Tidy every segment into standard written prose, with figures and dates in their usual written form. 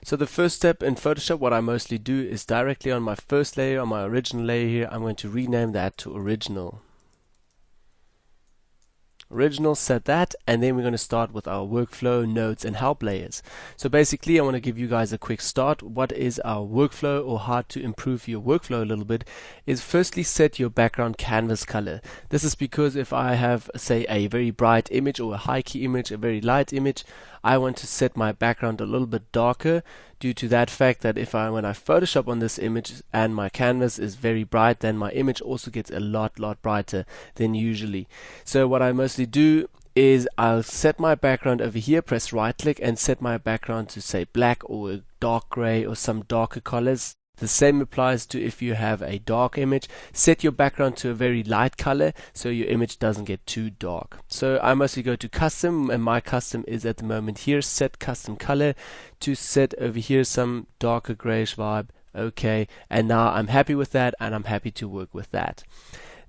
So the first step in Photoshop, what I mostly do is directly on my first layer, on my original layer here, I'm going to rename that to original. Original, set that, and then we're going to start with our workflow, nodes, and help layers. So basically, I want to give you guys a quick start. What is our workflow, or how to improve your workflow a little bit, is firstly set your background canvas color. This is because if I have, say, a very bright image or a high key image, a very light image, I want to set my background a little bit darker due to that fact that when I Photoshop on this image and my canvas is very bright, then my image also gets a lot brighter than usually. So what I mostly do is I'll set my background over here, press right click and set my background to say black or a dark gray or some darker colors. The same applies to if you have a dark image. Set your background to a very light color so your image doesn't get too dark. So I mostly go to custom, and my custom is at the moment here, set custom color, to set over here some darker grayish vibe. Okay, and now I'm happy with that and I'm happy to work with that.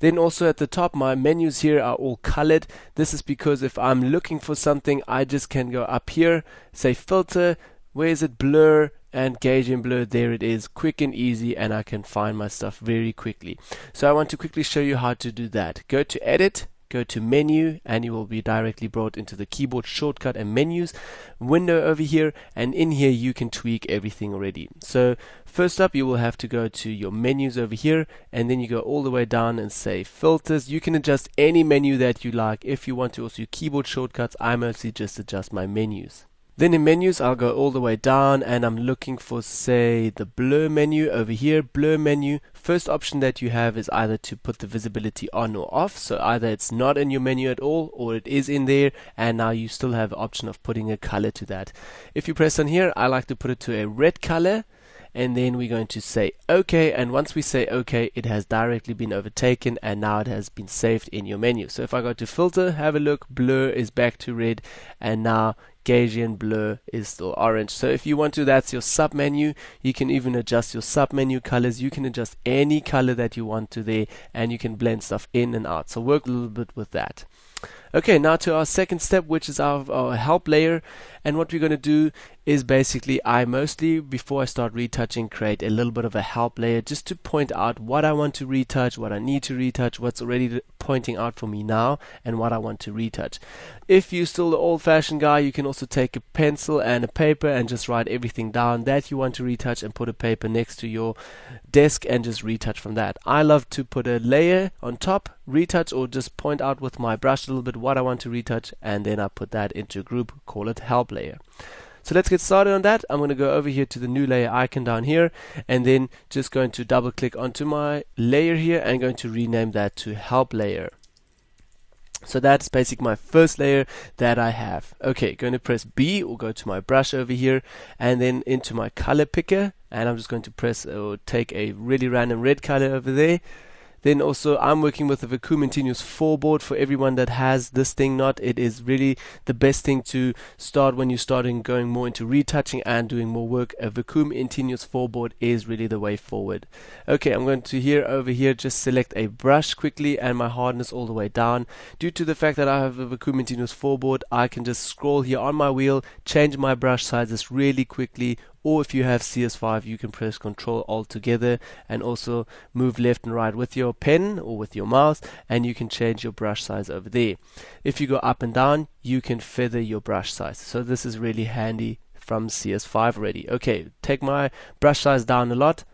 Then also at the top, my menus here are all colored. This is because if I'm looking for something, I just can go up here, say filter, where is it, blur, and Gaussian blur. There it is, quick and easy, and I can find my stuff very quickly. So I want to quickly show you how to do that. Go to edit, go to menu, and you will be directly brought into the keyboard shortcut and menus window over here, and in here you can tweak everything already. So first up, you will have to go to your menus over here, and then you go all the way down and say filters. You can adjust any menu that you like. If you want to also use keyboard shortcuts, I mostly just adjust my menus. Then in menus, I'll go all the way down and I'm looking for, say, the blur menu over here. Blur menu, first option that you have is either to put the visibility on or off. So either it's not in your menu at all or it is in there, and now you still have the option of putting a color to that. If you press on here, I like to put it to a red color. And then we're going to say OK, and once we say OK, it has directly been overtaken and now it has been saved in your menu. So if I go to filter, have a look, blur is back to red, and now Gaussian blur is still orange. So if you want to, that's your sub menu. You can even adjust your sub menu colors. You can adjust any color that you want to there, and you can blend stuff in and out. So work a little bit with that. Okay, now to our second step, which is our help layer. And what we're going to do is basically, I mostly, before I start retouching, create a little bit of a help layer just to point out what I want to retouch, what I need to retouch, what's already pointing out for me now, and what I want to retouch. If you're still the old-fashioned guy, you can also take a pencil and a paper and just write everything down that you want to retouch and put a paper next to your desk and just retouch from that. I love to put a layer on top, retouch, or just point out with my brush a little bit what I want to retouch, and then I put that into a group, call it help layer. So let's get started on that. I'm going to go over here to the new layer icon down here, and then just going to double click onto my layer here and going to rename that to help layer. So that's basically my first layer that I have. Okay, going to press B or go to my brush over here and then into my color picker, and I'm just going to press or take a really random red color over there. Then also I'm working with a Vacuum Continuous 4 board. For everyone that has this thing not, it is really the best thing to start when you're starting going more into retouching and doing more work. A Vacuum Continuous 4 board is really the way forward. Okay, I'm going to over here just select a brush quickly and my hardness all the way down. Due to the fact that I have a Vacuum Continuous 4 board, I can just scroll here on my wheel, change my brush sizes really quickly. Or if you have CS5, you can press Ctrl Alt together and also move left and right with your pen or with your mouse, and you can change your brush size over there. If you go up and down, you can feather your brush size. So this is really handy from CS5 already. Okay, take my brush size down a lot.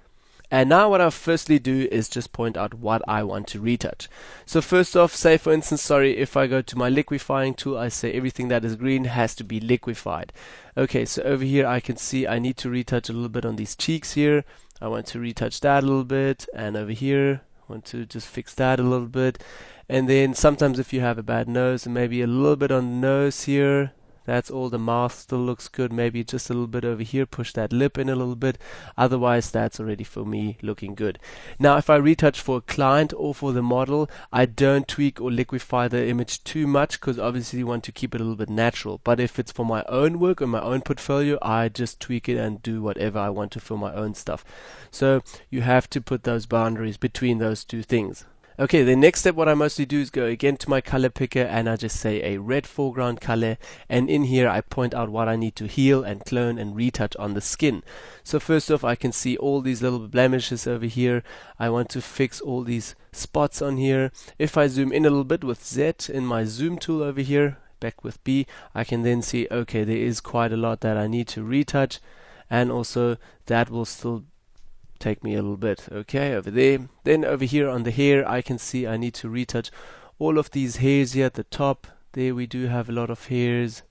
And now what I'll firstly do is just point out what I want to retouch. So first off, say for instance, if I go to my liquefying tool, I say everything that is green has to be liquefied. Okay, so over here I can see I need to retouch a little bit on these cheeks here. I want to retouch that a little bit, and over here I want to just fix that a little bit. And then sometimes if you have a bad nose, maybe a little bit on the nose here. That's all. The mouth still looks good. Maybe just a little bit over here. Push that lip in a little bit. Otherwise, that's already for me looking good. Now, if I retouch for a client or for the model, I don't tweak or liquefy the image too much because obviously you want to keep it a little bit natural. But if it's for my own work or my own portfolio, I just tweak it and do whatever I want to for my own stuff. So you have to put those boundaries between those two things. Okay, the next step what I mostly do is go again to my color picker and I just say a red foreground color, and in here I point out what I need to heal and clone and retouch on the skin. So first off, I can see all these little blemishes over here. I want to fix all these spots on here. If I zoom in a little bit with Z in my zoom tool over here, back with B, I can then see, okay, there is quite a lot that I need to retouch, and also that will still take me a little bit. Okay, over there. Then over here on the hair, I can see I need to retouch all of these hairs here at the top. There we do have a lot of hairs.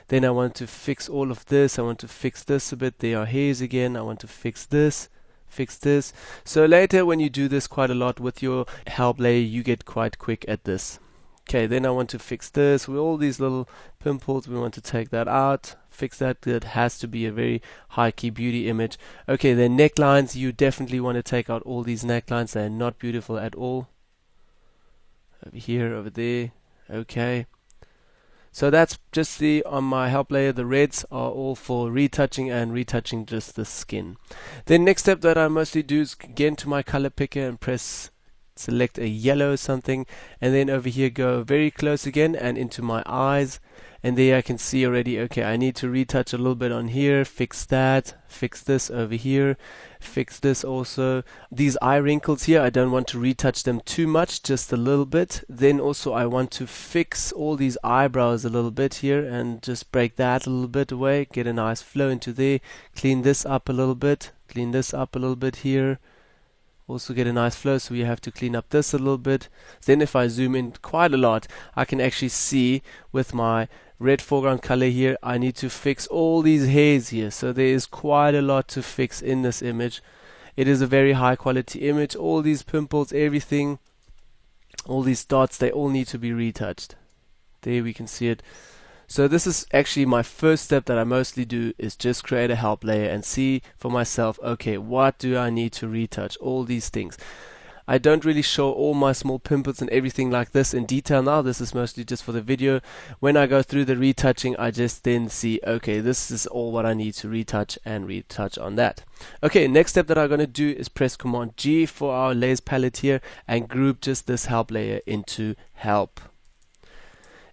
Then I want to fix all of this. I want to fix this a bit. There are hairs again. I want to fix this. Fix this. So later when you do this quite a lot with your help layer, you get quite quick at this. Okay, then I want to fix this with all these little pimples. We want to take that out, fix that. That has to be a very high key beauty image. Okay, then necklines, you definitely want to take out all these necklines. They're not beautiful at all. Over here, over there. Okay. So that's just on my help layer. The reds are all for retouching and retouching just the skin. Then next step that I mostly do is again to my color picker and select a yellow or something, and then over here go very close again and into my eyes, and there I can see already, okay, I need to retouch a little bit on here, fix that, fix this over here, fix this also. These eye wrinkles here, I don't want to retouch them too much, just a little bit. Then also I want to fix all these eyebrows a little bit here and just break that a little bit away, get a nice flow into there, clean this up a little bit, clean this up a little bit here. Also get a nice flow, so we have to clean up this a little bit. Then if I zoom in quite a lot, I can actually see with my red foreground color here, I need to fix all these hairs here. So there is quite a lot to fix in this image. It is a very high quality image. All these pimples, everything, all these dots, they all need to be retouched. There we can see it. So this is actually my first step that I mostly do, is just create a help layer and see for myself, okay, what do I need to retouch? All these things. I don't really show all my small pimples and everything like this in detail now. This is mostly just for the video. When I go through the retouching, I just then see, okay, this is all what I need to retouch and retouch on that. Okay, next step that I'm going to do is press Command G for our layers palette here and group just this help layer into help.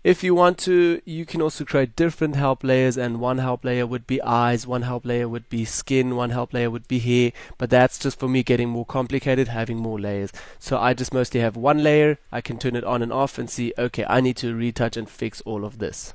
If you want to, you can also create different help layers, and one help layer would be eyes, one help layer would be skin, one help layer would be hair, but that's just for me getting more complicated, having more layers. So I just mostly have one layer. I can turn it on and off and see, okay, I need to retouch and fix all of this.